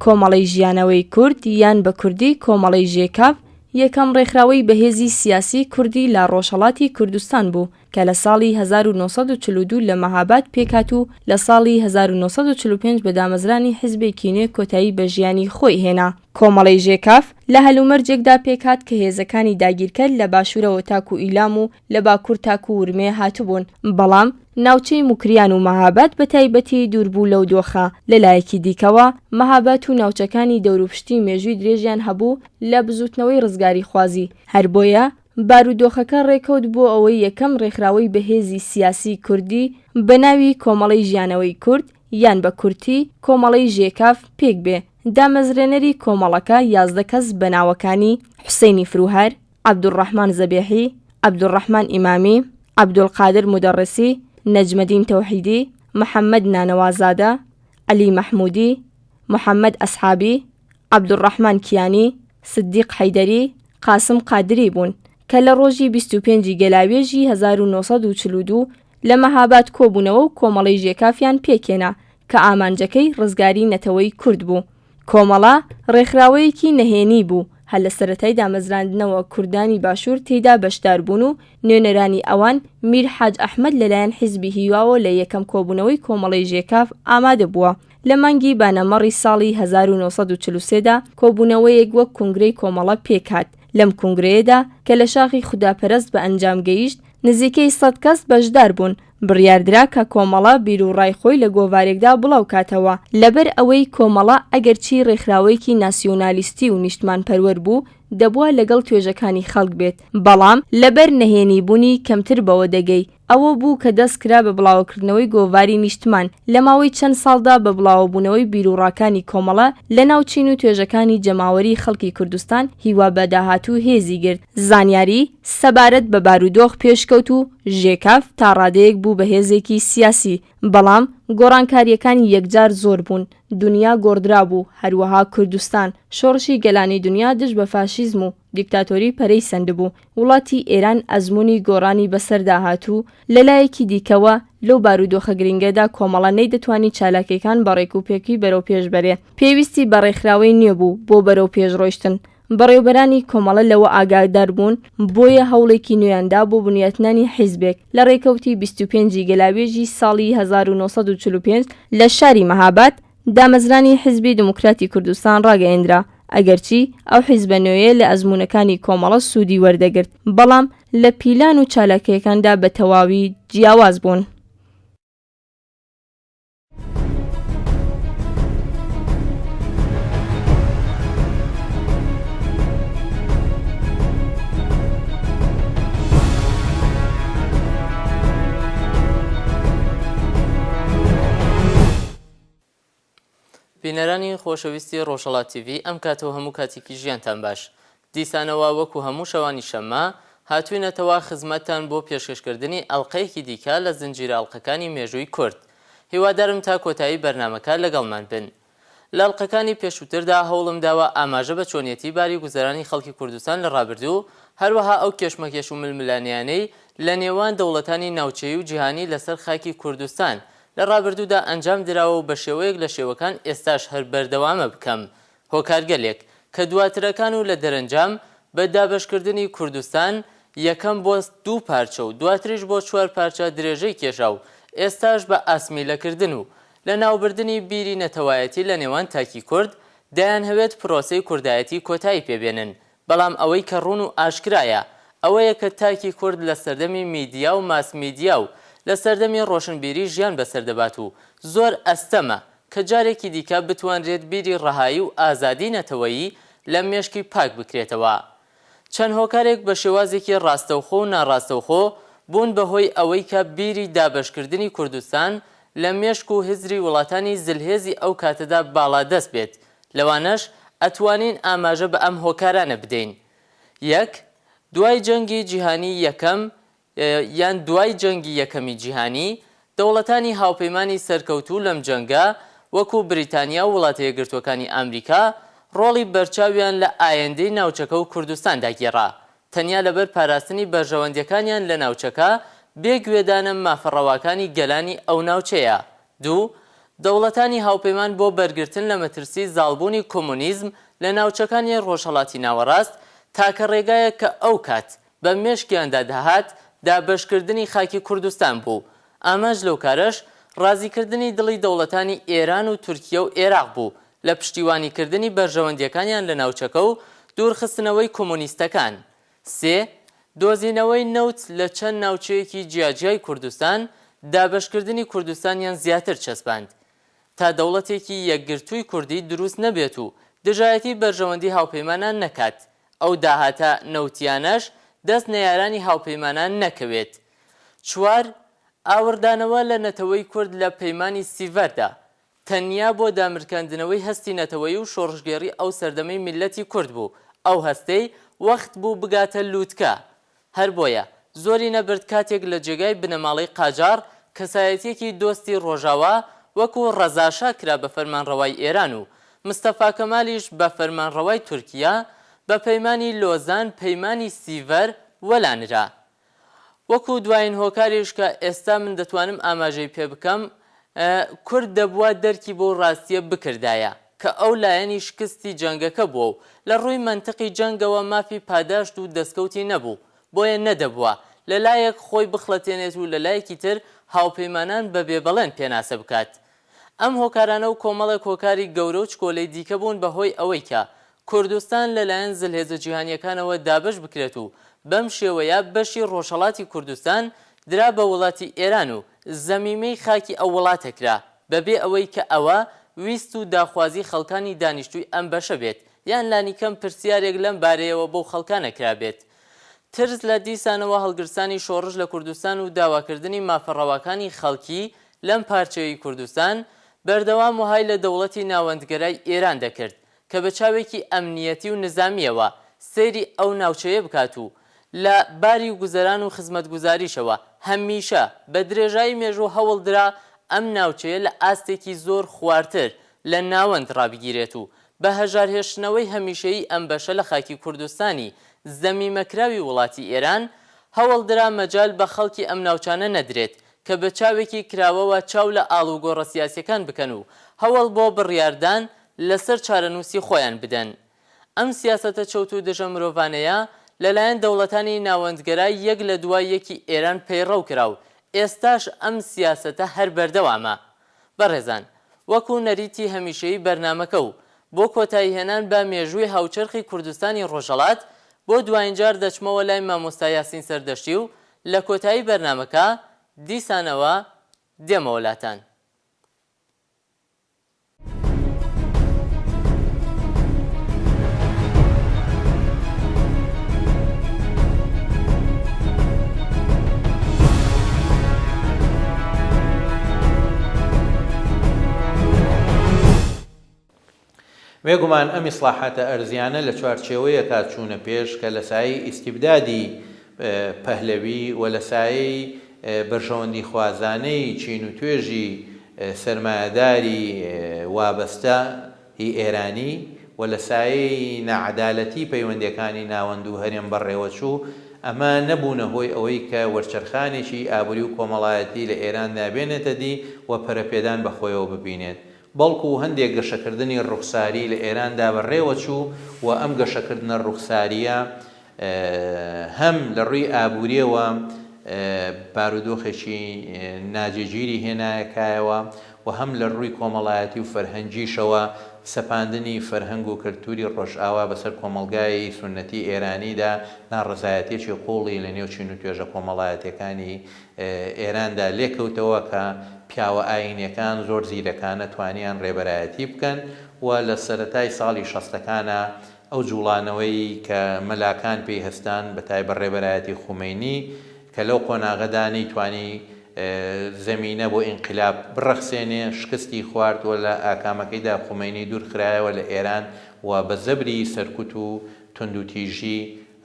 کۆمەڵی ژیانەوەی کورد یان بە کوردی کۆمەڵی ژێکاف یەکەم ڕێکخراوەی بەهێزی سیاسی کوردی لە ڕۆژهەڵاتی کوردستان بوو کە لە ساڵی 1942 لە مەهاباد پێکات و لە ساڵی 1945 بە دامەزرانی حیزبێکی نوێ کۆتایی بە ژیانی خۆی هێنا. کۆمەڵی ژێکاف لە هەلومەرجێکدا پێکات کە هێزەکانی داگیرکرد لە باشوورەوە تاکو و ئیلام و لە باکوور تاکو و ورمێ هاتوبوون، بەڵام ناوچەی موکریان و مەهاباد بە تایبەتی دووربوو لەو دۆخە. لەلایەکی دیکەوە مەهاباد و ناوچەکانی دەوروپشتی مێژووی درێژیان هەبوو لە بزوتنەوەی ڕزگاری خوازی، هەر بۆیە بارودۆخەکە ڕێکەوت بۆ ئەوەی یەکەم ڕێکخراوەی بەهێزی سیاسی کوردی بە ناوی کۆمەڵی ژیانەوەی کورد یان بە کورتی کۆمەڵی ژێکاف پێک بێ. دامەزرێنەری کۆمەڵەکە 11 کەس بە ناوەکانی حوسێنی فروهەر، عەبدوڕەحمان زەبێحی، عەبدوڕەحمان ئیمامی، عەبدولقادر مودەڕسی، نەجمەدین تەوحیدی، محەممەد نانەوازادە، عەلی مەحموودی، محەممەد ئەسحابی، عەبدوڕەحمان کیانی، سدیق حەیدەری، قاسم قادری بوون کە لە ڕۆژی 25 گەلاوێژی 1942 لە مەهاباد کۆبوونەوە و کۆمەڵی ژێکافیان پێکێنا کە ئامانجەکەی ڕزگاری نەتەوەی کورد بوو. کۆمەڵە ڕێکخراوەیەکی نەهێنی بوو، هەر لە سەرەتای دامەزراندنەوە کوردانی باشوور تێیدا بەشدار بوون و نوێنەرانی ئەوان میر حاج ئەحمەد لەلایەن حیزبی هیواوە لە یەکەم کۆبوونەوەی کۆمەڵی ژێکاف ئامادە بووە. لە مانگی بانەمەڕی ساڵی 1943دا کۆبوونەوەیەک وەک کنگرەی کۆمەڵە پێکات. لەم کنگرەیەدا کە لە شاخی خوداپەرست بە ئەنجام گەیشت نزیکەی 100 کەس بەشدار بوون. بڕیاردرا کە کۆمەڵە بیرروڕای خۆی لە گۆڤارێکدا بڵاو کاتەوە، لەبەر ئەوەی کۆمەڵە ئەگەرچی ڕێکخراوەیەکی ناسیۆنالیستی و نیشتمان پەروەر بوو دەبووە لەگەڵ توێژەکانی خەڵک بێت، بەڵام لەبەر نەهێنی بوونی کەمتر بەوە دەگەی. ئەوە بوو کە دەست کرا بە بڵاوکردنەوەی گۆڤاری نیشتمان. لە ماوەی چەند ساڵدا بە بڵاوبوونەوەی بیرروڕاکانی کۆمەڵە لە ناوچین و توێژەکانی جەماوەری خەڵکی کوردستان هیوا بە داهاتوو هێزی گرت. زانیاری سەبارەت بە بارودۆخ پێشکەوت و ژێکاف تا ڕادەیەک بوو بە هێزێکی سیاسی، بەڵام گۆڕانکاریەکانی یەکجار زۆر بوون. دنیا گۆڕدرا بوو، هەروەها کوردستان شۆڕشی گەلانی دنیا دژ بە فاشیزم و دیکتاتۆری پەرەی سەند بوو. وڵاتی ئێران ئەزموونی گۆڕانی بەسەردا هاتوو. لەلایەکی دیکەوە لەو بارودۆخە گرنگەدا کۆمەڵە نەیدەتوانی چالاکیەکان بە ڕێکوپێکی بەرەو پێش بەرێ، پێویستی بە ڕێکخراوەی نییە بوو بۆ بەرەو پێش ڕۆیشتن. بەڕێوەبەرانی کۆمەڵە لەوە ئاگادار بوون، بۆیە هەوڵێکی نوێیاندا بۆ بنیاتنانی حیزبێک. لە ڕێکەوتی 25 گەلاوێژی ساڵی 1945 لە شاری مەهاباد دامەزرانی حیزبی دموکراتی کوردستان ڕاگەیەندرا، ئەگەرچی ئەو حیزبە نوێیە لە ئەزموونەکانی کۆمەڵە سوودی وەردەگرت، بەڵام لە پیلان و چالاکیەکاندا بە تەواوی جیاواز بوون. بینەرانی خۆشەویستی ڕۆژهەڵات تیڤ ئەم کاتەوە هەموو کاتێکی ژیانتان باش. دیسانەوە وەکو هەموو شەوانی شەممە هاتووینەتەوە خزمەتتان بۆ پێشکەشکردنی ئەڵلقەیەکی دیکە لە زنجیرە ئەڵلقەکانی مێژووی کورد. هیوادارم تا کۆتایی بەرنامەکە لەگەڵمان بن. لە ئەڵلقەکانی پێشووتردا هەوڵم داوە ئاماژە بە چۆنیەتی باری گوزەرانی خەڵکی کوردستان لە ڕابردوو، هەروەها ئەو کێشمەکێش و ململانیانەی لە نێوان دەوڵەتانی ناوچەیی و جیهانی لەسەر خاکی کوردستان لە ڕابردوودا ئەنجام دراوە و بە شێوەیەک لە شێوەکان ئێستاش هەر بەردەوامە بکەم. هۆکارگەلێک کە دواترەکان و لە دەرەنجام بە دابەشکردنی کوردستان یەکەم بۆ 2 پارچە و دواتریش بۆ 4 پارچە درێژەی کێشا و ئێستاش بە ئاسمیلەکردن و لە ناوبردننی بیری نەتەوایەتی لە نێوان تاکی کورد دەیان هەوێت پرۆسەی کوردایەتی کۆتایی پێبێنن، بەڵام ئەوەی کە ڕوون و ئاشکرایە ئەوەیە کە تاکی کورد لە سەردەمی میدیا و ماس میدیا و لە سەردەمی ڕۆشنبیری ژیان بەسەردەبات و زۆر ئەستەمە کە جارێکی دیکە بتوانرێت بیری ڕەهایی و ئازادی نەتەوەیی لە مێشکی پاک بکرێتەوە. چەند هۆکارێک بە شێوازێکی ڕاستەوخۆ و ناڕاستەوخۆ بوون بەهۆی ئەوەی کە بیری دابەشکردنی کوردستان لە مێشک و هزری وڵاتانی زلهێزی ئەو کاتەدا باڵا دەست بێت. لەوانەش ئەتوانین ئاماژە بە ئەم هۆکارانە بدەین. 1. دوای جەنگی جیهانی یەکەم یان دوای جەنگی یەکەمی جیهانی دەوڵەتانی هاوپەیمانی سەرکەوتوو لەم جەنگە وەکو بریتانیا و وڵاتە یەکگرتوەکانی ئەمریکا ڕۆڵی بەرچاویان لە ئایندەی ناوچەکە و کوردستان داگێڕا، تەنیا لەبەر پاراستنی بەرژەوەندیەکانیان لە ناوچەکە بێگوێدانە مافەڕەواکانی گەلانی ئەو ناوچەیە. 2. دەوڵەتانی هاوپەیمان بۆ بەرگرتن لە مەترسی زاڵبوونی کۆمونیزم لە ناوچەکانی ڕۆژهەڵاتی ناوەڕاست تاکە ڕێگایە کە ئەو کات بە مێشکیاندا دەهات دابەشکردنی خاکی کوردستان بوو. ئاماژ لەو کارەش ڕازیکردنی دڵی دەوڵەتانی ئێران و تورکیە و عێراق بوو لە پشتیوانیکردنی بەرژەوەندیەکانیان لە ناوچەکە و دوورخستنەوەی کۆمونیستەکان. 3. دۆزینەوەی نەوت لە چەند ناوچەیەکی جیاجیای کوردستان دابەشکردنی کوردستانیان زیاتر چەسپاند تا دەوڵەتێکی یەکگرتووی کوردی دروست نەبێت و دژایەتی بەرژەوەندی هاوپەیمانان نەکات. ئەو داهاتە نەوتیانەش دەست نەیارانی هاوپەیمانان نەکەوێت. 4. ئاوردانەوە لە نەتەوەی کورد لە پەیمانی سیڤەردا تەنیا بۆ دامرکاندنەوەی هەستی نەتەوەی و شۆڕژگێڕی ئەو سەردەمەی میلەتی کورد بوو. ئەو هەستەی وەخت بوو بگاتە لووتکە. هەر بۆیە زۆری نەبرد کاتێک لە جێگای بنەماڵەی قاجار کەسایەتیەکی دۆستی ڕۆژاوا وەکو ڕەزاشا کرا بە فەرمانڕەوای ئێران و مستەفا کەمالیش بە فەرمانڕەوای تورکیا بە پەیمانی لۆزان پەیمانی سیڤەر وەلانرا. وەکو دوایین هۆکاریش کە ئێستا من دەتوانم ئاماژەی پێ بکەم، کورد دەبووە دەرکی بۆ ڕاستیە بکردایە کە ئەو لایەنی شکستی جەنگەکە بووە و لە ڕووی منتقی جەنگەوە مافی پاداشت و دەستکەوتی نەبوو، بۆیە نەدەبووە لە لایەک خۆی بخڵەتێنێت و لە لایەکی تر هاوپەیمانان بە بێبەڵێن پێناسە بکات. ئەم هۆکارانە و کۆمەڵێک هۆکاری گەورە و چکۆلەی دیکە بوون بەهۆی ئەوەی کە کوردستان لەلایەن زلهێزە جیهانیەکانەوە دابەش بکرێت و بەم شێوەیە بەشی ڕۆژهەڵاتی کوردستان درا بە وڵاتی ئێران و زەمیمەی خاکی ئەو وڵاتە کرا بەبێ ئەوەی کە ئەوە ویست و داخوازی خەڵکانی دانیشتووی ئەم بەشە بێت یان لانیکەم پرسیارێک لەم بارەیەوە بەو خەڵکانە کرابێت. ترس لە دیسانەوە هەڵگرسانی شۆڕش لە کوردستان و داواکردنی مافەڕەواکانی خەڵکی لەم پارچەی کوردستان بەردەوام وهای لە دەوڵەتی ناوەندگەرای ئێران دەکرد کە بە چاوێکی ئەمنیەتی و نظامیەوە سەیری ئەو ناوچەیە بکات و لە باری گوزەران و خزمەتگوزاریشەوە هەمیشە بە درێژایی مێژوو هەوڵدرا ئەم ناوچەیە لە ئاستێکی زۆر خواردتر لە ناوەند ڕابگیرێت و بە هەژارهێشتنەوەی هەمیشەیی ئەم بەشە لە خاکی کوردستانی زەمیمەکراوی وڵاتی ئێران هەوڵدرا مەجال بە خەڵکی ئەم ناوچانە نەدرێت کە بە چاوێکی کراوەوە چاو لە ئاڵوگۆڕە سیاسیەکان بکەن و هەوڵ بۆ بڕیاردان لەسەر چارەنووسی خۆیان بدەن. ئەم سیاسەتە چەوت و دژە مرۆڤانەیە لەلایەن دەوڵەتانی ناوەندگەرای یەک لە دوای یەکی ئێران پەیڕەو کرا و ئێستاش ئەم سیاسەتە هەر بەردەوامە. بەڕێزان، وەکو نەریتی هەمیشەیی بەرنامەکە و بۆ کۆتایی هێنان بە مێژووی هاوچەرخی کوردستانی ڕۆژهەڵات بۆ دوایینجار دەچمەوە لای مامۆستا یاسین سەردەشتی و لە کۆتایی بەرنامەکە دیسانەوە دێمەوە لاتان. بێگومان ئەم ئیسلاحاتە ئەرزیانە لە چوارچێوەیەکە چوونە پێش کە لە سایەی ئیستیبدادی پەهلەوی و لە سایەی بەرژەوەندی خوازانەی چین و توێژی سەرمایەداری وابەستە هی ئێرانی و لە سایەی نەعەدالەتی پەیوەندیەکانی ناوەند و هەرێم بەڕێوەچوو ئەمە نەبوونە هۆی ئەوەی کە وەرچەرخانێکی ئابووری و کۆمەڵایەتی لە ئێراندا بێنێتە دی و پەرەپێدان بەخۆیەوە ببینێت، بەڵکو هەندێک گەشەکردنی ڕوخساری لە ئێراندا بەڕێوەچوو و ئەم گەشەکردنە ڕوخساریە هەم لە ڕووی ئابووریەوە بارودۆخێکی ناجێگیری هێنایەکایەوە و هەم لە ڕووی کۆمەڵایەتی و فەرهەنگیشەوە سەپاندنی فەرهەنگ و کەلتوری ڕۆژئاوا بەسەر کۆمەڵگای سونەتی ئێرانیدا ناڕزایەتێکی قوڵی لە نێو چین و توێژە کۆمەڵایەتەکانی ئێراندا لێکەوتەوە کە پیاوە ئاینیەکان زۆر زیرەکانە توانیان ڕێبەرایەتی بکەن و لە سەرەتای ساڵی 60ەکانە ئەو جوڵانەوەی کە مەلاکان پێی هەستان بە تایبەت ڕێبەرایەتی خومینی کە لەو قۆناغەدانی توانی زەمینە بۆ ئینقلاب بڕەخسێنێ شکستی خوارد و لە ئاکامەکەیدا خومینی دوورخرایەوە لە ئێران و بە زەبری سەرکوت و توندوتیژی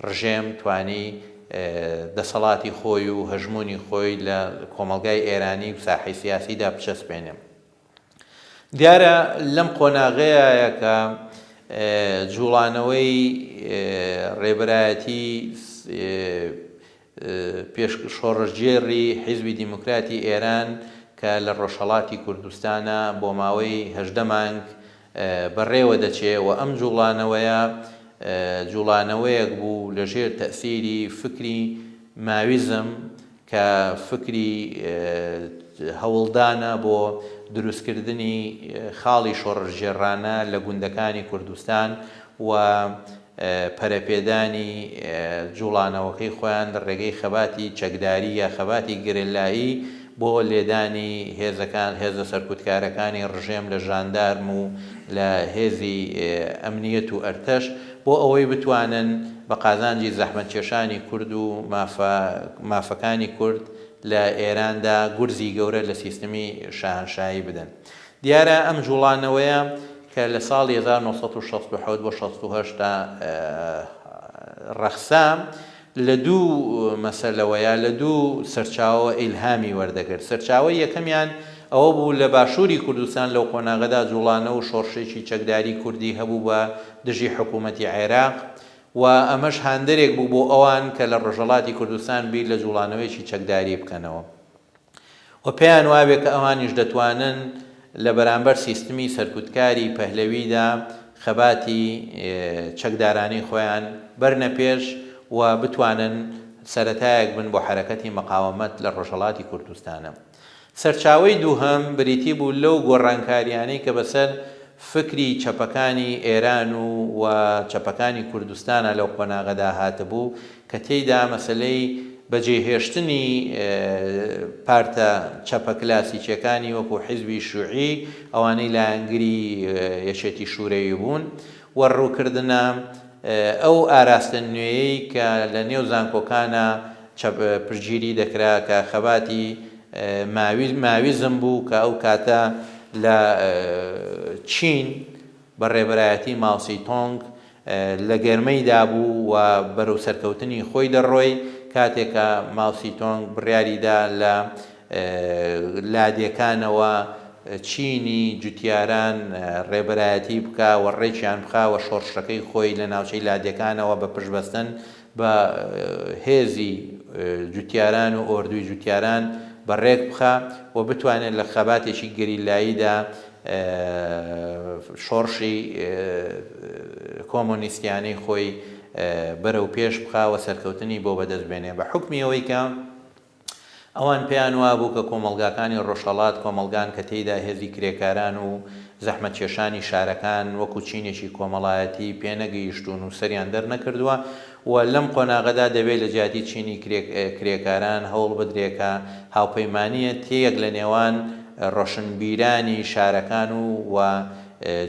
ڕژێم توانی دەسەڵاتی خۆی و هەژمونی خۆی لە کۆمەڵگای ئێرانی و ساحەی سیاسیدا بچەسپێنێ. دیارە لەم قۆناغەیە کە جوڵانەوەی ڕێبەرایەتی پێش شۆڕژگێڕی حیزبی دیموکراتی ئێران کە لە ڕۆژهەڵاتی کوردستانە بۆ ماوەی 18 مانگ بەڕێوە دەچێ و ئەم جوڵانەوەیەک بوو لەژێر تەسیری فکری ماویزم کە فکری هەوڵدانە بۆ دروستکردنی خاڵی شۆڕژێڕانە لە گوندەکانی کوردستان و پەرەپێدانی جوڵانەوەکەی خۆیان لە ڕێگەی خەباتی چەکداری یا خەباتی گرێلایی بۆ لێدانی هێزە سەرکوتکارەکانی ڕژێم لە ژاندارم و لە هێزی ئەمنیەت و ئەرتەش بۆ ئەوەی بتوانن بە قازانجی زەحمەتکێشانی کورد و مافەکانی کورد لە ئێراندا گورزی گەورە لە سیستمی شاهنشایی بدەن. دیارە ئەم جوڵانەوەیە کە لە ساڵی 1967 بۆ 68 ڕەخسام لە دوو مەسەلەوەیە لە دوو سەرچاوە ئیلهامی وەردەگرت. سەرچاوەی یەکەمیان ئەوە بوو لە باشووری کوردستان لەو قۆناغەدا جوڵانە و شۆڕشێکی چەکداری کوردی هەبوو بە دژی حکوومەتی عێراق و ئەمەش هاندەرێک بوو بۆ ئەوان کە لە ڕۆژهەڵاتی کوردستان بیر لە جوڵانەوەیکی چەکداری بکەنەوە و پێیان وابێ کە ئەوانیش دەتوانن لە بەرامبەر سیستمی سەرکوتکاری پەهلەویدا خەباتی چەکدارانی خۆیان بەرنە پێش و بتوانن سەرەتایەک بن بۆ حرەکەتی مەقاومەت لە ڕۆژهەڵاتی کوردستانە. سەرچاوەی دووهەم بریتی بوو لەو گۆڕانکاریانەی کە بەسەر فکری چەپەکانی ئێران و چەپەکانی کوردستانە لەو قۆناغەدا هاتبوو کە تێیدا مەسەلەی بەجێهێشتنی پارتە چەپە کلاسیکیەکانی وەکو حیزبی شوعی ئەوانەی لایەنگری یەکێتی شوورەوی بوون و ڕووکردنە ئەو ئاراستە نوێیەی کە لە نێو زانکۆکانە پرگیری دەکرا کە خەباتی ماویزم بوو کە ئەو کاتە لە چین بە ڕێبەرایەتی ماوسی تۆنگ لە گەرمەیدا بوو و بەرەو سەرکەوتنی خۆی دەڕۆی کاتێکە ماوسی تۆنگ بڕیاریدا لە لادیەکانەوە چینی جوتیاران ڕێبەرایەتی بکە و ڕێکیان بخا و شۆڕشەکەی خۆی لە ناوچەی لادیەکانەوە بە پشتبەستن بە هێزی جوتیاران و ئۆردوی جوتیاران بەڕێک بخە و بتوانێت لە خەباتێکی گەریلاییدا شۆڕشی کۆمۆنیستیانەی خۆی بەرەو پێش بخا و سەرکەوتنی بۆ بەدەستبێنێ بە حکمی ئەوەی کە ئەوان پێیان وابوو کە کۆمەڵگاکانی ڕۆژهەڵات کۆمەڵگان کە تێیدا هێزی کرێکاران و زەحمەتکێشانی شارەکان وەکو چینێکی کۆمەڵایەتی پێنەگەیشتون و سەریان دەرنەکردووە و لەم قۆناغەدا دەبێت لە جیاتی چینی کرێکاران هەوڵ بدرێکە هاوپەیمانیە تێیەک لە نێوان ڕۆشنبیرانی شارەکان و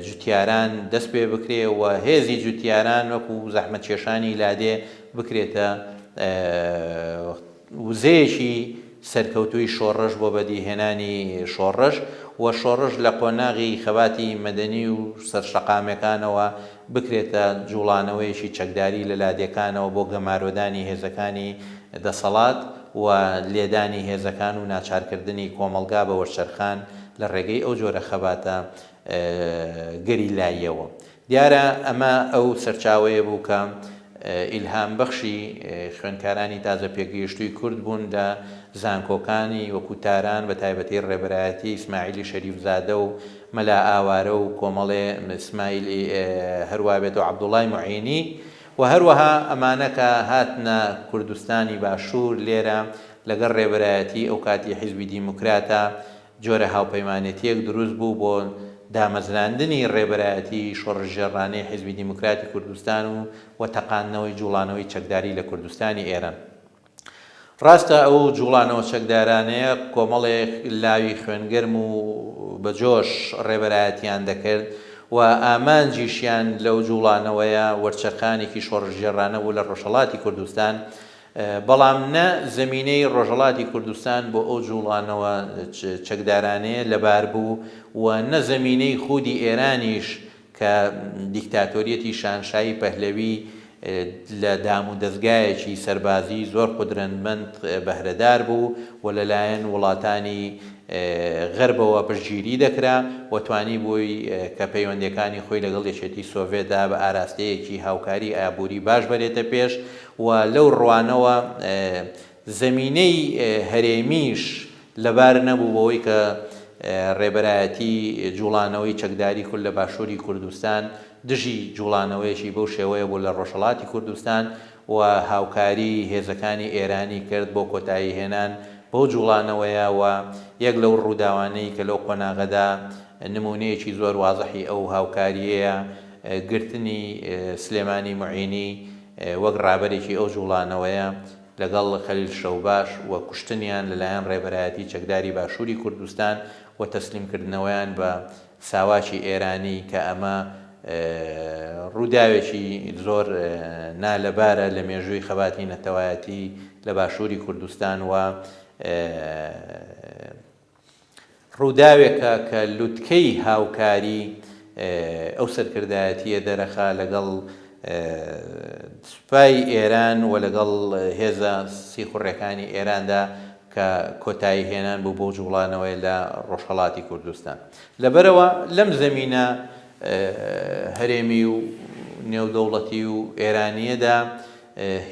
جوتیاران دەست پێ بکرێ و هێزی جوتیاران وەکو زەحمەتکێشانی لادێ بکرێتە وزەیەکی سەرکەوتووی شۆڕش بۆ بەدیهێنانی شۆڕش و شۆڕش لە قۆناغی خەباتی مەدەنی و سەرشەقامەکانەوە بکرێتە جوڵانەوەیەکی چەکداری لە لادیەکانەوە بۆ گەمارۆدانی هێزەکانی دەسەڵات و لێدانی هێزەکان و ناچارکردنی کۆمەڵگا بە وەرچەرخان لە ڕێگەی ئەو جۆرە خەباتە گەریلاییەوە. دیارە ئەمە ئەو سەرچاوەیە بوو کە ئیلهام بەخشی خوێندکارانی تازە پێگەیشتووی کورد بوون لە زانکۆکانی وەکو تاران بە تایبەتی ڕێبەرایەتی ئیسماعیلی شەریفزادە و مەلا ئاوارە و کۆمەڵێ ئیسماعیلی هەروە بێت و عەبدوڵای موعینی و هەروەها ئەمانە کە هاتنە کوردستانی باشوور لێرە لەگەڵ ڕێبەرایەتی ئەو کاتی حیزبی دیموکراتە جۆرە هاوپەیمانێتیەک دروست بوو بۆ دامەزراندنی ڕێبەرایەتی شۆڕژێڕانەی حیزبی دیموکراتی کوردستان و تەقاندنەوەی جوڵانەوەی چەکداری لە کوردستانی ئێران. ڕاستە ئەو جوڵانەوە چەکدارانەیە کۆمەڵێک لاوی خوێنگەرم و بەجۆش ڕێبەرایەتیان دەکرد و ئامانجیشیان لەو جوڵانەوەیە وەرچەرخانێکی شۆڕژێڕانە بوو لە ڕۆژهەڵاتی کوردستان بەڵام نە زەمینەی ڕۆژهەڵاتی کوردستان بۆ ئەو جوڵانەوە چەکدارانەیە لەبار بوو و نە زەمینەی خودی ئێرانیش کە دیکتاتۆریەتی شانشایی پەهلەوی لە دام و دەستگایەکی سەربازی زۆر قودرەتمەند بەهرەدار بوو و لەلایەن وڵاتانی غەربەوە پشتگیری دەکرا و توانی بووی کە پەیوەندیەکانی خۆی لەگەڵ یەکێتی سۆڤێتدا بە ئاراستەیەکی هاوکاری ئابووری باش بەرێتە پێش و لەو ڕوانەوە زەمینەی هەرێمیش لەبار نەبوو بەوەی کە ڕێبەرایەتی جوڵانەوەی چەکداری کورد لە باشووری کوردستان دژی جوڵانەوەیشی بەو شێوەیە بوو لە ڕۆژهەڵاتی کوردستان و هاوکاری هێزەکانی ئێرانی کرد بۆ کۆتایی هێنان بۆ جوڵانەوەیە و یەک لەو ڕووداوانەی کە لەو قۆناغەدا نمونەیەکی زۆر وازەحی ئەو هاوکاریەیە گرتنی سلێمانی معینی وەک ڕابەرێکی ئەو جوڵانەوەیە لەگەڵ خەلیل شەوباش و کوشتنیان لەلایەن ڕێبەرایەتی چەکداری باشووری کوردستان و تەسلیمکردنەوەیان بە ساواکی ئێرانی کە ئەمە ڕووداوێکی زۆر نالەبارە لە مێژووی خەباتی نەتەوایەتی لە باشووری کوردستان و ڕووداوێکە کە لوتکەی هاوکاری ئەو سەرکردایەتیە دەرەخا لەگەڵ سوپای ئێران و لەگەڵ هێزە سیخوڕەکانی ئێراندا کە کۆتایی هێنان بوو بۆ جوڵانەوەی لە ڕۆژهەڵاتی کوردستان. لەبەرەوە لەم زەمینە هەرێمی و نێودەوڵەتی و ئێرانیەدا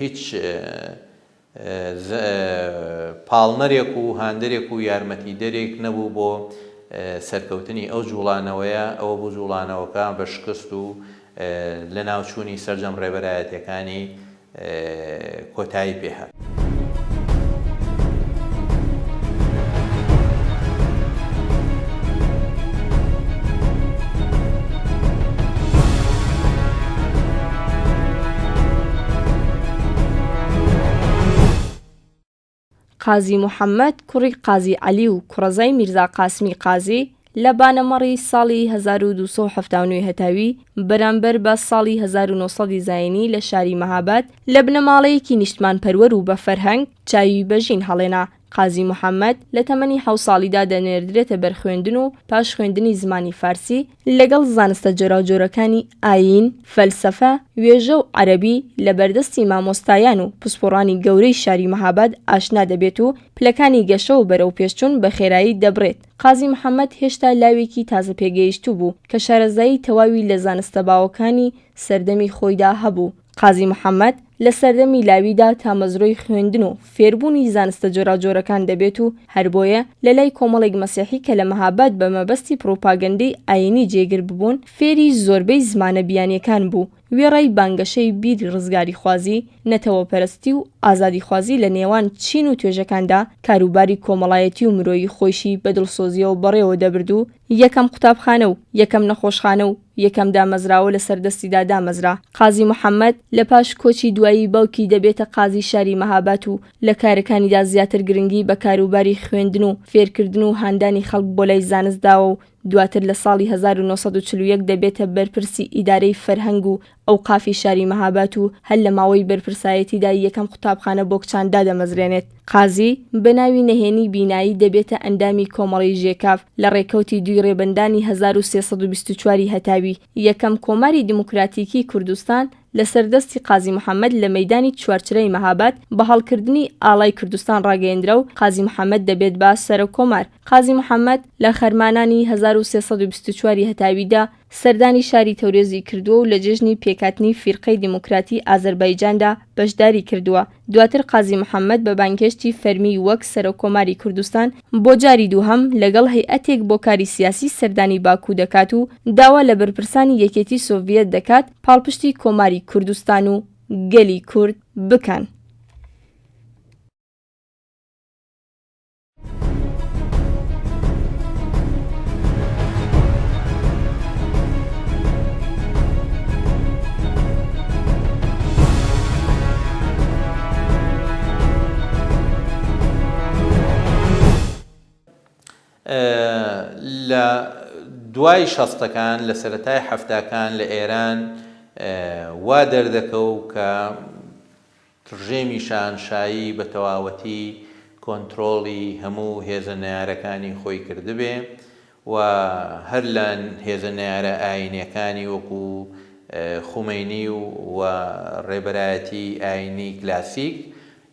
هیچ پاڵنەرێک و هاندەرێک و یارمەتیدەرێک نەبوو بۆ سەرکەوتنی ئەو جوڵانەوەیە ئەوە بوو جوڵانەوەکە بە شکست و لە ناوچوونی سەرجەم ڕێبەرایەتیەکانی کۆتایی پێهات. قازی محەممەد کوڕی قازی عەلی و کوڕەزای میرزا قاسمی قازی لە بانەمەڕی ساڵی 1279 هەتاوی بەرامبەر بە ساڵی 1900 زاینی لە شاری مەهاباد لە بنەماڵەیەکی نیشتمان پەروەر و بە فەرهەنگ چاوی بەژین هەڵێنا. قازی محەممەد لە تەمەنی 7 ساڵیدا دەنێردرێتە بەرخوێندن و پاش خوێندنی زمانی فارسی لەگەڵ زانستە جۆراوجۆرەکانی ئاین، فەلسەفە، وێژە و عەرەبی لە بەردەستی مامۆستایان و پسپۆڕانی گەورەی شاری مەهاباد ئاشنا دەبێت و پلەکانی گەشە و بەرەو پێشچوون بە خێرایی دەبڕێت. قازی محەممەد هێشتا لاوێکی تازە پێگەیشتوو بوو کە شارەزایی تەواوی لە زانستە باوەکانی سەردەمی خۆیدا هەبوو. قازی محەممەد لە سەردەمی لاویدا تامەزرۆی خوێندن و فێربوونی زانستە جۆراوجۆرەکان دەبێت و هەر بۆیە لە لای کۆمەڵێک مەسیحی کە لە مەهاباد بە مەبەستی پرۆپاگەندەی ئاینی جێگر ببوون فێری زۆربەی زمانە بیانیەکان بوو. وێڕای بانگەشەی بیری ڕزگاری خوازی، نەتەوەپەرستی و ئازادی خوازی لە نێوان چین و توێژەکاندا کاروباری کۆمەڵایەتی و مرۆیی خۆشی بەدڵسۆزیەوە بەڕێوە دەبرد و یەکەم قوتابخانە و یەکەم نەخۆشخانە و یەکەم دامەزراوە لە سەردەستیدا دامەزرا. قازی محەممەد لە پاش کۆچی دوایی باوکی دەبێتە قازی شاری مەهاباد و لە کارەکانیدا زیاتر گرنگی بە کاروباری خوێندن و فێرکردن و هاندانی خەڵک بۆ لای زانستداوە و دواتر لە ساڵی 1940 دەبێتە بەرپرسی ئیدارەی فەرهەنگ و ئەوقافی شاری مەهاباد و هەر لە ماوەی بەرپرسایەتیدا یەکەم قوتابخانە بۆ کچاندا دەمەزرێنێت. قازی بە ناوی نەهێنی بینایی دەبێتە ئەندامی کۆمەڵی ژێکاف لە ڕێکەوتی دوی ڕێبەندانی 1324 هەتاوی یەکەم کۆماری دیموکراتیکی کوردستان لە سەردەستی قازی محەممەد لە مەیدانی چوارچرەی مەهاباد بە هەڵکردنی ئاڵای کوردستان ڕاگەیەندرا و قازی محەممەد دەبێت بە سەرۆکۆمار. قازی محەممەد لە خەرمانانی 1324 هەتاویدا سەردانی شاری تەورێزی کردووە و لە جێژنی پێکاتنی فیرقەی دیموکراتی ئازەربایجاندا بەشداری کردووە. دواتر قازی محەممەد بە بانگهێشتی فەرمی وەک سەرۆکۆماری کوردستان بۆ جاری دووهەم لەگەڵ هەیئەتێک بۆ کاری سیاسی سەردانی باکوو دەکات و داوا لە بەرپرسانی یەکێتی سۆڤیەت دەکات پاڵپشتی کۆماری کوردستان و گەلی کورد بکەن. لە دوای شەستەکان لە سەرەتای هەفتاکان لە ئێران وا دەردەکەو کە ڕژێمی شاهنشایی بە تەواوەتی کۆنتڕۆڵی هەموو هێزە نەیارەکانی خۆی کردبێ و هەر لە هێزە نەیارە ئاینیەکانی وەکو خومەینی و ڕێبەرایەتی ئاینی کلاسیک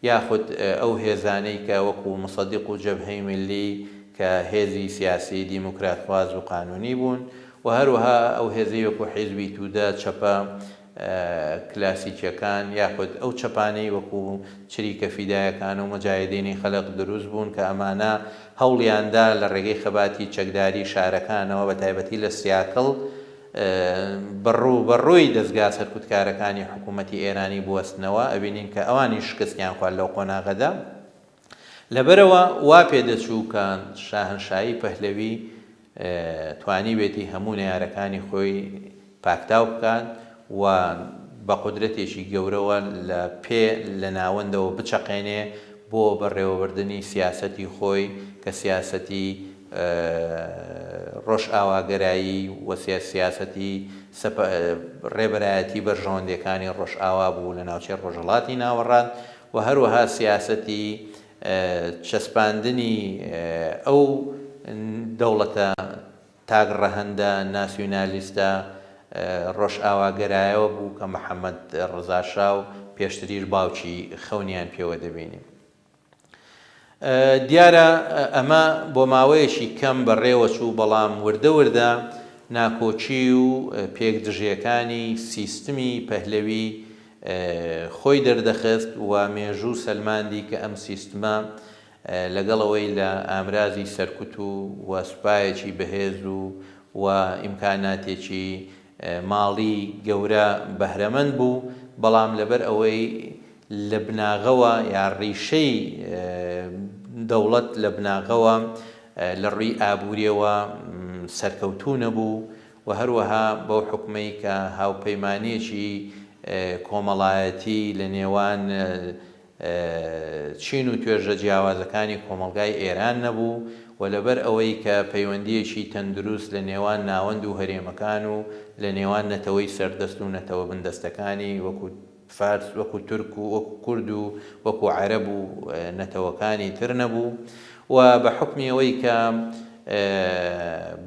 یاخود ئەو هێزانەی کە وەکو مصەدیق و جەبهەی میلی کە هێزی سیاسی دیموکراتخواز و قانونی بوون و هەروەها ئەو هێزی وەکو حیزبی توودە چەپە کلاسیکیەکان یاخود ئەو چەپانەی وەکو چریکە فیدایەکان و مەجاهیدینی خەلق دروست بوون کە ئەمانە هەوڵیاندا لە ڕێگەی خەباتی چەکداری شارەکانەوە بە تایبەتی لە سیاکڵ بەڕووی دەستگا سەرکوتکارەکانی حکوومەتی ئێرانی بوەستنەوە ئەبینین کە ئەوانی شکستیان خوارد لەو قۆناغەدا لەبەرەوە وا پێدەچوو کە شاهنشایی پەهلەوی توانی بێتی هەموو نەیارەکانی خۆی پاکتاو بکات و بە قودرەتێکی گەورەوە لە ناوەندەوە بچەقێنێ بۆ بەڕێوەبردننی سیاسەتی خۆی کە سیاسەتی ڕۆژ ئاواگەرایی و سیاسەتی ڕێبەرایەتی بەرژەوەندەکانی ڕۆژ ئاوا بوو لە ناوچەی ڕۆژهەڵاتی ناوەڕان و هەروەها سیاسەتی چەسپاندنی ئەو دەوڵەتە تاگڕەهەندە ناسیۆنالیستە ڕۆژ ئاواگەرایەوە بوو کە محەممەد ڕزا شاو پێشتریش باوکی خەونیان پێوە دەبینیم. دیارە ئەمە بۆ ماوەیەکی کەم بەڕێوە چوو بەڵام وردە وردە ناکۆچی و پێکدژیەکانی سیستمی پەهلەوی خۆی دەردەخست و مێژوو سەلماندی کە ئەم سیستمە لەگەڵەوەی لە ئامرازی سەرکوت و سوپایەکی بەهێز و ئیمکاناتێکی ماڵی گەورە بەهرەمەند بوو بەڵام لەبەر ئەوەی لە بناغەوە یا ڕیشەی دەوڵەت لە بناغەوە لە ڕووی ئابوووریەوە سەرکەوتوو نەبوو و هەروەها بەو حکومەی کە هاوپەیمانیەکی کۆمەڵایەتی لە نێوان چین و توێژە جیاوازەکانی کۆمەلگای ئێران نەبوو و لەبەر ئەوەی کە پەیوەندیەکی تەندروست لە نێوان ناوەند و هەرێمەکان و لە نێوان نەتەوەی سەردەست و نەتەوە بندەستەکانی وەکو فارس وەکو تورک و وەکو کورد و وەکو عەرەب و نەتەوەکانی تر نەبوو و بە حکمی ئەوەی کە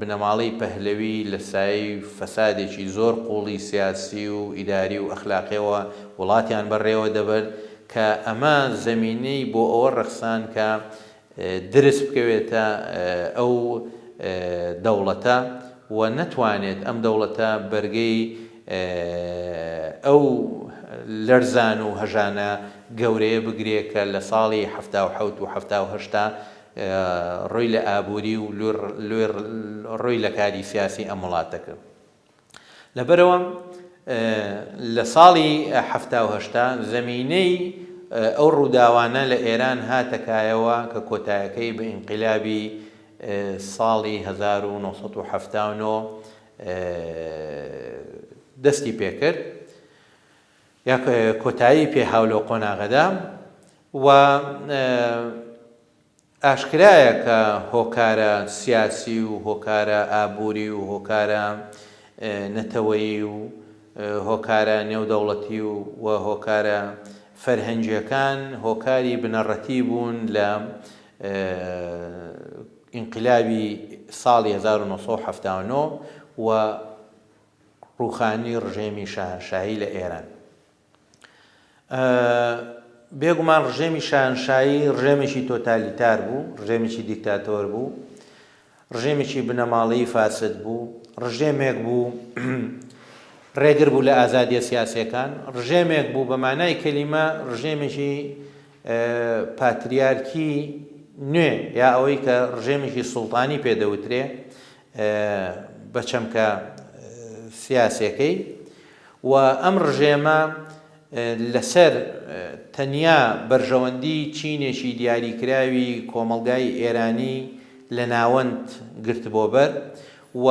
بنەماڵەی پەهلەوی لە سایەی فەسادێکی زۆر قوڵی سیاسی و ئیداری و ئەخلاقیەوە وڵاتیان بەڕێوە دەبەر کە ئەمە زەمینەی بۆ ئەوە ڕەخسان کە درست بکەوێتە ئەو دەوڵەتە و نەتوانێت ئەم دەوڵەتە بەرگەی ئەو لەرزان و هەژانە گەورەیە بگرێت کە لە ساڵی 1970 و 1970 ڕووی لە ئابووری و ڕووی لە کاری سیاسی ئەم وڵاتەکە. لەبەرەوە لە ساڵی 1970 زەمینەی ئەو ڕووداوانە لە ئێران هاتەکایەوە کە کۆتایەکەی بە ئینقیلابی ساڵی 1970 دەستی پێکرد یا کۆتایی پێهاو لەو قۆناغەدا و ئاشکرایە کە هۆکارە سیاسی و هۆکارە ئابووری و هۆکارە نەتەوەیی و هۆکارە نێودەوڵەتی و هۆکارە فەرهەنگیەکان هۆکاری بنەڕەتی بوون لە ئینقیلابی ساڵی 1970 و ڕووخانی ڕژێمی شاهنشاهی لە ئێران. بێگومان ڕژێمی شاهنشاهی ڕژێمێکی تۆتالیتار بوو، ڕژێمێکی دیکتاتۆر بوو، ڕژێمێکی بنەماڵەیی فاسد بوو، ڕژێمێک بوو ڕێگر بوو لە ئازادیە سیاسیەکان، ڕژێمێک بوو بە مانای کەلیمە ڕژێمێکی پاتریارکی نوێ یا ئەوەی کە ڕژێمێکی سوڵتانی پێدەوترێ بە چەمکە سیاسەکەی و ئەم ڕژێمە لەسەر تەنیا بەرژەوەندی چینێکی دیاریکراوی کۆمەلگای ئێرانی لە ناوەند گرت بۆ بەر و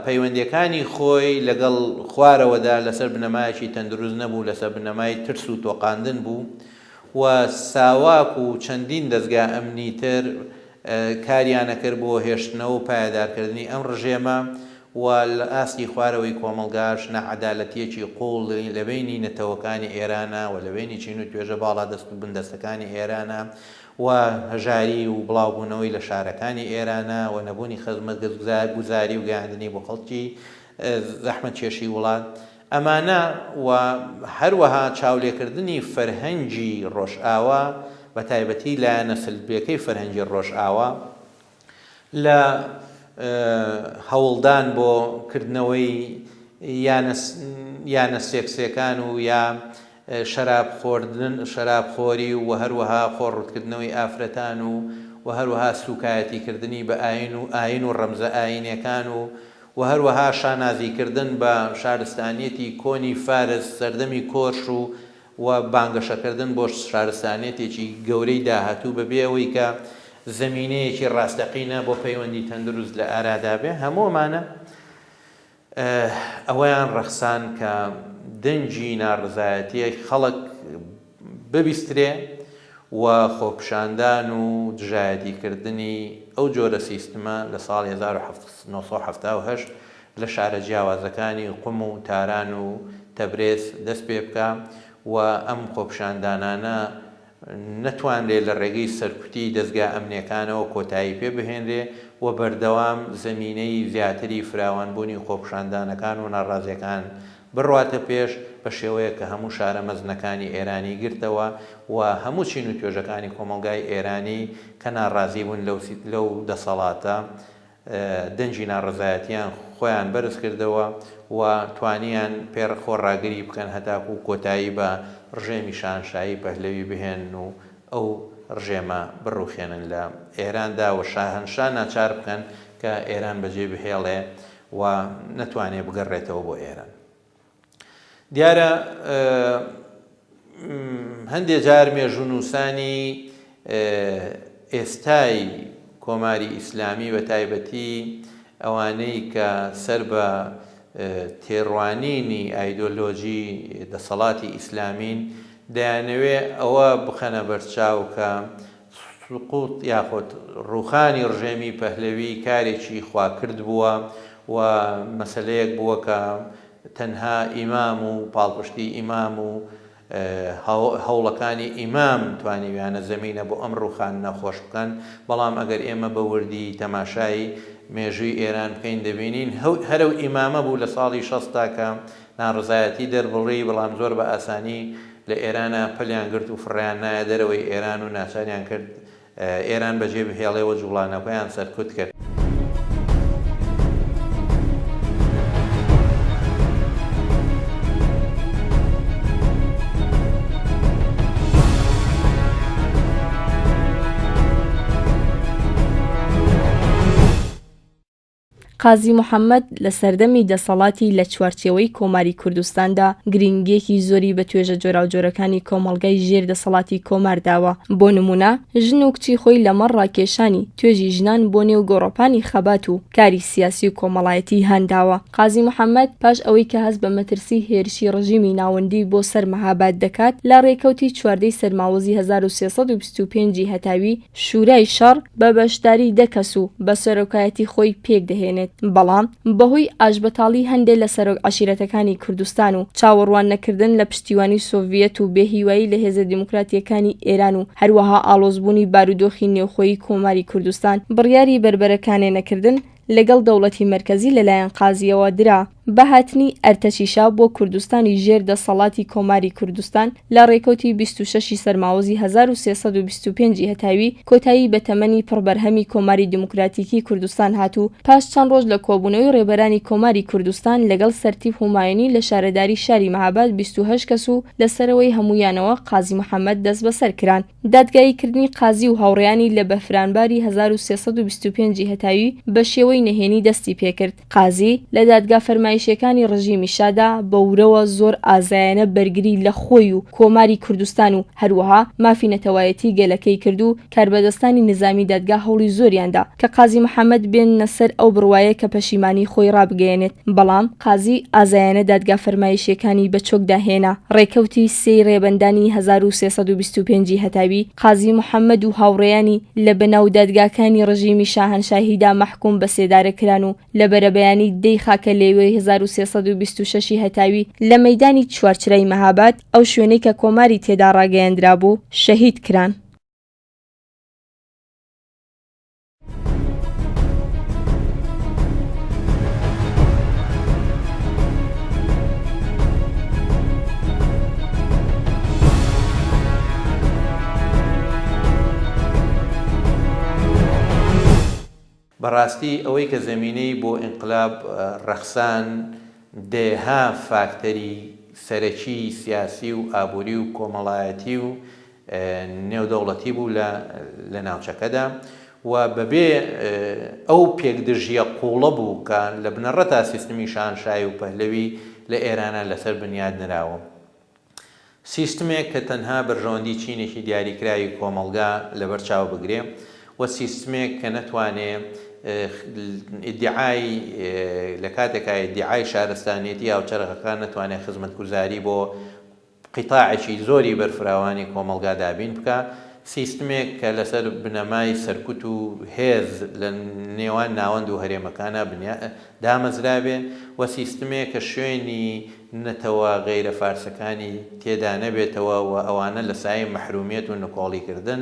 پەیوەندیەکانی خۆی لەگەڵ خوارەوەدا لەسەر بنەمایەکی تەندروست نەبوو، لەسەر بنەمای ترس و تۆقاندن بوو و ساواک و چەندین دەستگا ئەمنی تر کاریانەکرد بۆ هێشتنەوە و پایدارکردنی ئەم ڕژێمە و لە ئاستی خوارەوەی کۆمەلگاش نەعەدالەتیەکی قوڵی لە بینی نەتەوەکانی ئێرانە و لە بینی چین و توێژە باڵا دەست و بندەستەکانی ئێرانە و هەژاری و بڵاوبوونەوەی لە شارەکانی ئێرانە و نەبوونی خزمەت گوزاری و گەیاندنی بۆ خەڵکی زەحمەت کێشی وڵات ئەمانە و هەروەها چاولێکردنی فەرهەنگی ڕۆژئاوا بە تایبەتی لە نەسلبیەکەی فەرهەنگی ڕۆژئاوا لە هەوڵدان بۆ کردنەوەی یانە سێکسیەکان و یا شەرابخۆری و هەروەها خۆڕوتکردنەوەی ئافرەتان و هەروەها سوکایەتیکردنی بە ئاین و ڕەمزە ئاینیەکان و هەروەها شانازیکردن بە شارستانیەتی کۆنی فارس سەردەمی کۆش و بانگەشەکردن بۆ شارستانیەتێکی گەورەی داهاتوو بەبێ ئەوەی کە زەمینەیەکی ڕاستەقینە بۆ پەیوەندی تەندروست لە ئارادا بێ. هەموومانە ئەوەیان ڕەخسان کە دەنجی ناڕزایەتی خەڵک ببیسترێ و خۆپشاندان و دژایەتیکردنی ئەو جۆرە سیستمە لە ساڵی 1970 لە شارە جیاوازەکانی قوم و تاران و تەبرێز دەست پێ بکە و ئەم خۆپشاندانانە نەتوانرێت لە ڕێگەی سەرکوتی دەستگا ئەمنیەکانەوە کۆتایی پێ بهێنرێ و بەردەوام زەمینەی زیاتری فراوانبوونی خۆپشاندانەکان و ناڕازیەکان بڕواتە پێش بە شێوەیە کە هەموو شارە مەزنەکانی ئێرانی گرتەوە و هەموو چین و توێژەکانی کۆمەلگای ئێرانی کە ناڕازی بوون لەو دەسەڵاتە دەنجی ناڕزایەتیان خۆیان بەرز کردەوە و توانیان پێر خۆڕاگری بکەن هەتاکو و کۆتایی بە ڕژێمی شاهنشاهی پەهلەوی بهێن و ئەو ڕژێمە بڕوخێنن لە ئێراندا و شاهنشا ناچار بکەن کە ئێران بەجێ بهێڵێ و نەتوانێت بگەڕێتەوە بۆ ئێران. دیارە هەندێک جار مێژونووسانی ئێستای کۆماری ئیسلامی بە تایبەتی ئەوانەی کە سەر بە تێڕوانینی ئایدۆلۆژی دەسەڵاتی ئیسلامین دەیانەوێ ئەوە بخەنە بەرچاو کە سقوط یاخۆت ڕوخانی ڕژێمی پەهلەوی کارێکی خواکرد بووە و مەسەلەیەک بووە کە تەنها ئیمام و پاڵپشتی ئیمام و هەوڵەکانی ئیمام توانیویانە زەمینە بۆ ئەم ڕوخان نەخۆش بکەن. بەڵام ئەگەر ئێمە بە وردی تەماشای مێژووی ئێران بکەین دەبینین هەرو ئیمامە بوو لە ساڵی 60 کە ناڕزایەتی دەربڕی، بەڵام زۆر بە ئاسانی لە ئێرانە پەلیان گرت و فڕیان نایە دەرەوەی ئێران و ناچاریان کرد ئێران بەجێ بهێڵێەوە جوڵانەکەیان سەرکوت کرد. قازی محەممەد لە سەردەمی دەسەڵاتی لە چوارچێوەی کۆماری کوردستاندا گرنگێکی زۆری بە توێژە جۆراوجۆرەکانی کۆمەڵگای ژێر دەسەڵاتی کۆمارداوە. بۆ نمونە ژن و کچی خۆی لەمەڕ ڕاکێشانی توێژی ژنان بۆ نێو گۆڕۆپانی خەبات و کاری سیاسی و کۆمەڵایەتی هەنداوە. قازی محەممەد پاش ئەوەی کە هەست بە مەترسی هێرشی ڕژیمی ناوەندی بۆ سەر مەهاباد دەکات لە ڕێکەوتی چواردەی سەرماوەزی 1325 هەتاوی شورای شەڕ بە بەشداری دەکەس و بە سەرۆکایەتی خۆی پێک دەهێنێت. بەڵام بەهۆی ئاشبەتاڵی هەندێک لە سەرۆک عەشیرەتەکانی کوردستان و چاوەڕوان نەکردن لە پشتیوانی سۆڤیەت و بێهیوایی لە هێزە دیموکراتیەکانی ئێران و هەروەها ئاڵۆزبوونی بارودۆخی نێوخۆیی کۆماری کوردستان بڕیاری بربەرەکانێ نەکردن لەگەڵ دەوڵەتی مەرکەزی لەلایەن قازیەوە درا بە هاتنی ئەرتەشیشا بۆ کوردستانی ژێر دەسەڵاتی کۆماری کوردستان لە ڕێکەوتی 26 سەرماوەزی 1325 هەتاوی کۆتایی بە تەمەنی پڕبەرهەمی کۆماری دیموکراتیکی کوردستان هاتوو. پاش چەند ڕۆژ لە کۆبوونەوەی ڕێبەرانی کۆماری کوردستان لەگەڵ سەرتیب هومایونی لە شارەداری شاری مەهاباد 28 کەس و لەسەرەوەی هەمویانەوە قازی محەممەد دەست بەسەر کران. دادگاییکردنی قازی و هاوڕێیانی لە بەفرانباری 1325 هەتاوی بە شێوەی نەهێنی دەستی پێکرد. قازی لە دادگا فەرمایشیەکانی ڕژیمی شادا بەورەوە زۆر ئازایانە بەرگری لە خۆی و کۆماری کوردستان و هەروەها مافی نەتەوایەتی گەلەکەی کرد و کاربەدەستانی نظامی دادگا هەوڵی زۆریاندا کە قازی محەممەد بێننە سەر ئەو بڕوایە کە پەشیمانی خۆی ڕابگەیەنێت. بەڵام قازی ئازایانە دادگا فەرمایشیەکانی بە چۆکدا هێنا. ڕێکەوتی سێی ڕێبەندانی 1325 هەتاوی قازی محەممەد و هاوڕێیانی لە بەناو دادگاکانی ڕژیمی شاهنشاهیدا مەحکوم بە سێدارەکران و لە بەرەبەیانی دەی خاکە لێوەی 1326 هەتاوی لە مەیدانی چوارچرای مەهاباد ئەو شوێنەی کە کۆماری تێدا ڕاگەیاندرا بوو شەهید کران. بەڕاستی ئەوەی کە زەمینەی بۆ ئینقلاب ڕەخسان دێها فاکتەری سەرەکی سیاسی و ئابووری و کۆمەڵایەتی و نێودەوڵەتی بوو لە ناوچەکەدا و بەبێ ئەو پێکدژیە قوڵە بوو کە لە بنەڕەتا سیستمی شاهنشایی و پەهلەوی لە ئێرانە لەسەر بنیاد نراوە. سیستمێک کە تەنها بەرژەوەندی چینێکی دیاریکراوی کۆمەڵگا لەبەرچاو بگرێ و سیستمێک کە نەتوانێت ئیدعای لە کاتێکە ئیدعای شارستانیەتی هاوچەرخەکان نەتوانێت خزمەتگوزاری بۆ قیتاعێکی زۆری بەرفراوانی کۆمەڵگا دابین بکە، سیستمێک کە لەسەر بنەمای سەرکوت و هێز لە نێوان ناوەند و هەرێمەکانە دامەزرابێ و سیستمێک کە شوێنی نەتەوە غەیرە فارسەکانی تێدا نەبێتەوە و ئەوانە لە سای مەحرومیەت و نکۆڵیکردن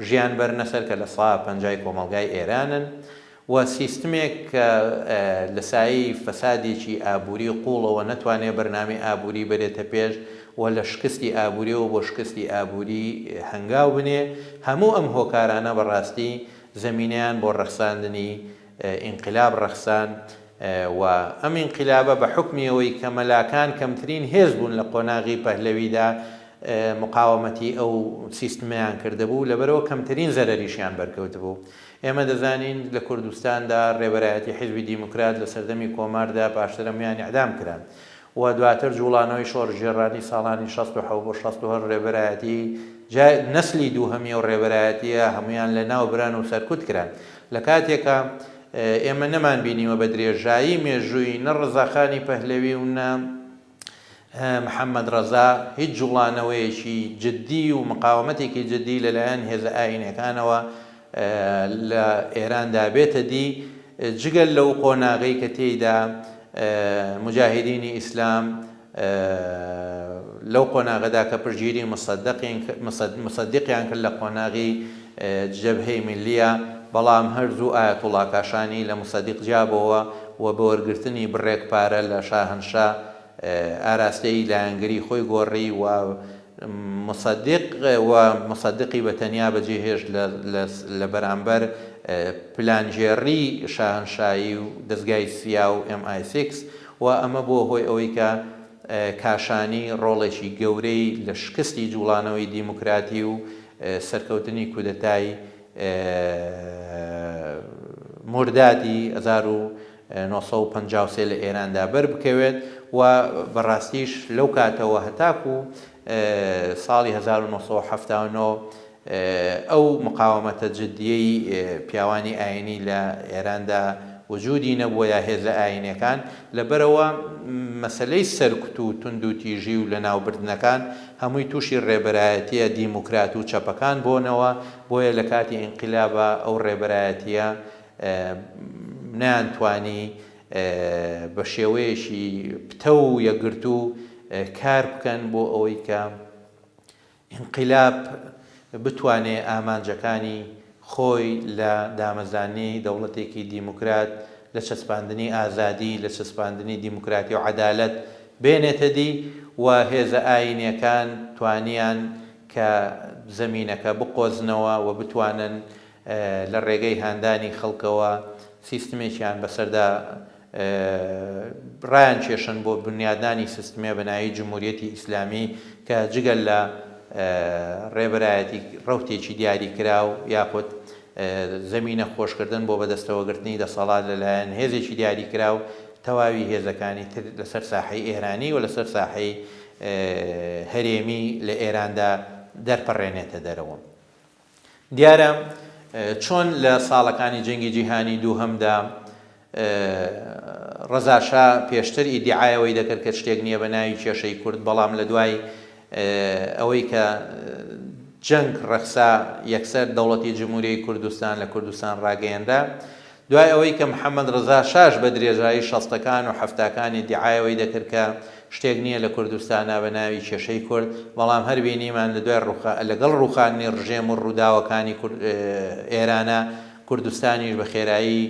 ژیان بەرنەسەر کە لە ساڵ 50 کۆمەڵگای ئێرانن و سیستمێک کە لە سایی فەسادێکی ئابووری قوڵەوە نەتوانێت بەرنامەی ئابووری بەرێتە پێش و لە شکستی ئابووریەوە بۆ شکستی ئابووری هەنگاو بنێ. هەموو ئەم هۆکارانە بەڕاستی زەمینیان بۆ ڕەخساندنی ئینقلاب ڕەخسان و ئەم ئینقلابە بە حکمیەوەی کە مەلاکان کەمترین هێز بوون لە قۆناغی پەهلەویدا مقاومەتی ئەو سیستمیان کردهبوو لەبەرەوە کەمترین زەرەریشیان بەرکەوتبوو. ئێمە دەزانین لە کوردستاندا ڕێبەرایەتی حیزبی دیموکرات لە سەردەمی کۆماردا پاشترەمیان ئیعدام کران و دواتر جوڵانەوەی شۆڕژێڕانی ساڵانی 67 بۆ 67 ڕێبەرایەتی نەسلی دووهەمی و ڕێبەرایەتیە هەمویان لە ناو بران و سەرکوت کران. لە کاتێکە ئێمە نەمان بینیوە بە درێژایی مێژووی نە ڕەزاخانی پەهلەوی و نە محەممەد ڕەزا هیچ جوڵانەوەیەکی جددی و مقاومەتێکی جددی لەلایەن هێزە ئاینەکانەوە لە ئێراندا بێتە دی جگەل لەو قۆناغی کە تێیدا مجاهدینی ئیسلام لەو قۆناغەدا کە پشگیری مصدقیان کرد لە قۆناغی جەبهەی میلیە، بەڵام هەرزوو ئایەتوڵا کاشانی لە مصدق جابەوە و بە وەرگرتنی بڕێک پارە لە شاهنشا ئاراستەی لایەنگری خۆی گۆڕی و مصدقی بەتەنیا بەجێهێش لە بەرامبەر پلانژێڕی شاهنشایی و دەستگای سیا و MI6 و ئەمە بۆ هۆی ئەوەی کە کاشانی ڕۆڵێکی گەورەی لە شکستی جوڵانەوەی دیموکراتی و سەرکەوتنی کودەتای مردادی 1953 لە ئێراندا بەربکەوێت و بەڕاستیش لەو کاتەوە هەتاکو ساڵی 1970 ئەو مقاومەتە جددیەی پیاوانی ئاینی لە ئێراندا وجودی نەبووە یا هێزە ئاینەکان لەبەرەوە مەسلەی سەرکوت و تند و تیژی و لە ناوبردنەکان هەمووی تووشی ڕێبەرایەتیە دیموکرات و چەپەکان بۆنەوە، بۆیە لە کاتی ئینقلابە ئەو ڕێبەرایەتیە نەیانتوانی بە شێوەیەشی پتە و یەکگرت و کار بکەن بۆ ئەوەی کە ئینقلاب بتوانێت ئامانجەکانی خۆی لە دامەزانی دەوڵەتێکی دیموکرات لە چەسپاندنی ئازادی لە چەسپاندنی دیموکراتی و عەدالەت بێنێتە دی و هێزە ئاینیەکان توانیان کە زەمینەکە بقۆزنەوە و بتوانن لە ڕێگەی هاندانی خەڵکەوە سیستمێکیان بەسەردا ڕایان کێشن بۆ بنیادانی سیستمێ بەناوی جمهوریەتی ئیسلامی کە جگەل لە ڕێبەرایەتی ڕەوتێکی دیاری کراو یاخود زەمینە خۆشکردن بۆ بەدەستەوەگرتنی دەسەڵات لەلایەن هێزێکی دیاری کراو تەواوی هێزەکانی تر لەسەر ساحەی ئێرانی و لەسەر ساحەی هەرێمی لە ئێراندا دەرپەڕێنێتە دەرەوە. دیارە چۆن لە ساڵەکانی جەنگی جیهانی دووهەمدا ڕەزاشا پێشتر ئیدعایەوەی دەکرد کە شتێک نییە بە ناوی کێشەی کورد، بەڵام لە دوای ئەوەی کە جەنگ ڕەخسا یەکسەر دەوڵەتی جمهوریەتی کوردستان لە کوردستان ڕاگەیەندا، دوای ئەوەی کە محەممەد ڕەزا شاش بە درێژایی 60ەکان و 70ەکانی دیعایەوەی دەکرد کە شتێک نییە لە کوردستانە بە ناوی کێشەی کورد، بەڵام هەر بینیمان لە دوای لەگەڵ ڕوخاندنی ڕژێم و ڕووداوەکانی ئێرانە کوردستانیش بە خێرایی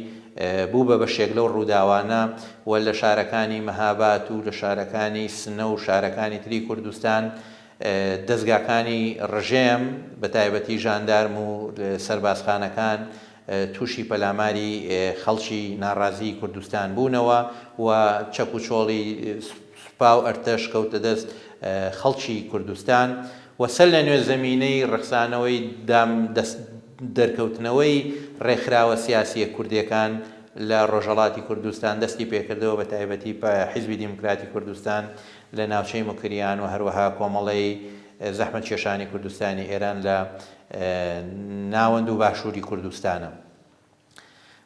بوو بە بەشێک لەو ڕووداوانە و لە شارەکانی مەهابات و لە شارەکانی سنە و شارەکانی تری کوردستان دەستگاکانی ڕژێم بە تایبەتی ژاندارم و سەربازخانەکان تووشی پەلاماری خەڵکی ناڕازی کوردستان بوونەوە و چەک و چۆڵی سوپا و ئەرتەش کەوتە دەست خەڵکی کوردستان وەسەر لە نوێ زەمینەی ڕەخسانەوەی دەرکەوتنەوەی ڕێکخراوە سیاسیە کوردیەکان لە ڕۆژهەڵاتی کوردستان دەستی پێکردەوە بە تایبەتی حیزبی دیموکراتی کوردستان لە ناوچەی مکریان و هەروەها کۆمەڵەی زەحمەت کێشانی کوردستانی ئێران لە ناوەند و باشووری کوردستانە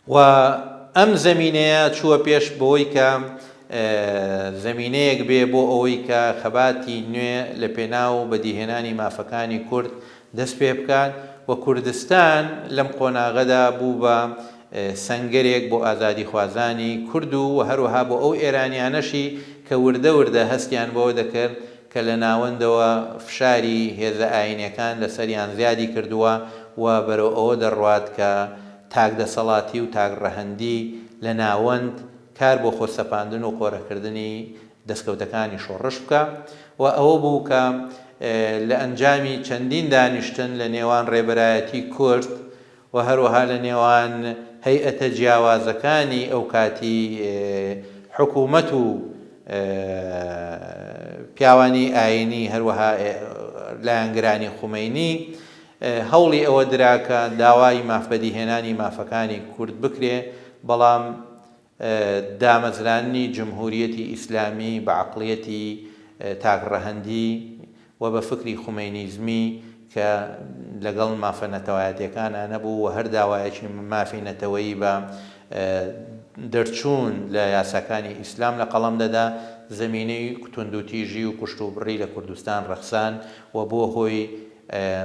و ئەم زەمینەیە چووە پێش بەوەی کە زەمینەیەک بێ بۆ ئەوەی کە خەباتی نوێ لە پێناو بەدیهێنانی مافەکانی کورد دەست پێ بکات و کوردستان لەم قۆناغەدا بوو بە سەنگەرێک بۆ ئازادی خوازانی کورد و هەروەها بۆ ئەو ئێرانیانەشی کە وردە وردە هەستیان بەوە دەکرد کە لە ناوەندەوە فشاری هێزە ئاینیەکان لەسەریان زیادی کردووە و بەرەو ئەوە دەڕوات کە تاک دەسەڵاتی و تاک ڕەهەندی لە ناوەند کار بۆ خۆسەپاندن و قۆڕەکردنی دەستکەوتەکانی شۆڕش بکە و ئەوە بوو کە لە ئەنجامی چەندین دانیشتن لە نێوان ڕێبەرایەتی کورد و هەروەها لە نێوان هەیئەتە جیاوازەکانی ئەو کاتی حکوومەت و پیاوانی ئاینی هەروەها لایەنگرانی خومەینی هەوڵی ئەوە دراکە داوای مافبەدیهێنانی مافەکانی کورد بکرێ بەڵام دامەزرانی جمهوریەتی ئیسلامی بە عەقڵیەتی تاکڕەهەندی و بە فکری خومەینیزمی کە لەگەڵ مافە نەتەوایەتیەکانە نەبوو و هەر داوایەکی مافی نەتەوەیی بە دەرچوون لە یاساکانی ئیسلام لە قەڵەم دەدا زەمینەی توندوتیژی و کوشت و بڕی لە کوردستان ڕەخسان و بۆ هۆی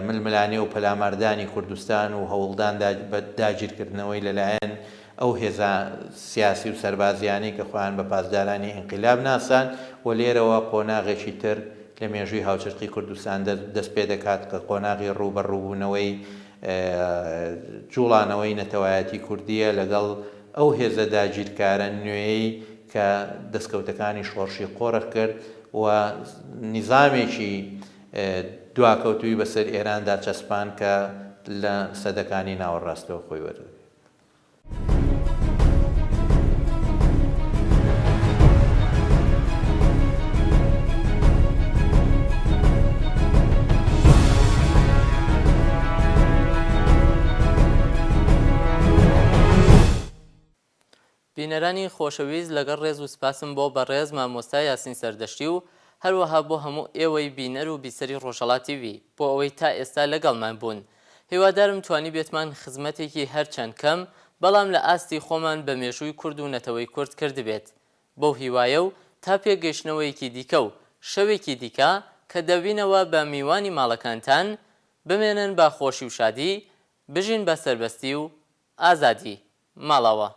ململانێ و پەلاماردانی کوردستان و هەوڵدان داگیرکردنەوەی لەلایەن ئەو هێزە سیاسی و سەربازیانی کە خۆیان بە پاسدارانی ئینقیلاب ناسان و لێرەوە قۆناغێکی تر لە مێژووی هاوچەرخی کوردستان دەست پێ دەکات کە قۆناغی ڕووبەڕووبوونەوەی جوڵانەوەی نەتەوایەتی کوردیە لەگەڵ ئەو هێزە داگیرکارە نوێیەی کە دەستکەوتەکانی شۆڕشی قۆڕە کرد و نیزامێکی دواکەوتووی بەسەر ئێراندا چەسپان کە لە سەدەکانی ناوەڕاستەوە خۆی وەرگرت. بینەرانی خۆشەویست لەگەڵ ڕێز و سپاسم بۆ بەڕێز مامۆستا یاسین سەردەشتی و هەروەها بۆ هەموو ئێوەی بینەر و بیسەری ڕۆژهەڵات تیڤ بۆ ئەوەی تا ئێستا لەگەڵمان بوون. هیوادارم توانی بێتمان خزمەتێکی هەرچەند کەم بەڵام لە ئاستی خۆمان بە مێژووی کورد و نەتەوەی کورد کردبێت. بەو هیوایە و تا پێگەیشتنەوەیەکی دیکە و شەوێکی دیکە کە دەبینەوە بە میوانی ماڵەکانتان بمێنن بە خۆشی و شادی بژین بە سەربەستی و ئازادی ماڵەوە.